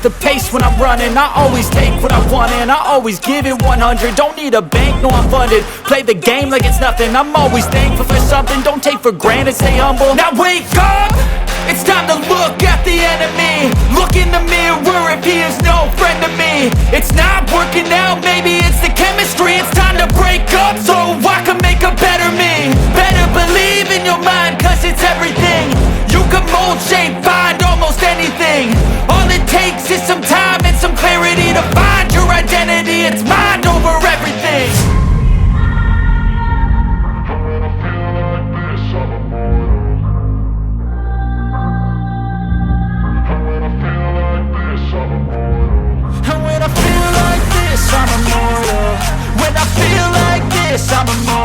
the pace when I'm running. I always take what I want and I always give it 100. Don't need a bank, no I'm funded. Play the game like it's nothing. I'm always thankful for something. Don't take for granted, stay humble. Now wake up! It's time to look at the enemy. Look in the mirror if he is no friend to me. It's not working out, maybe it's the chemistry. It's time to break up so I can make a better me. Better believe in your mind, cause it's everything. You can mold, shape, find almost anything. All it takes is some time and some clarity to find your identity. It's mind over everything. I'm immortal. When I feel like this, I'm immortal.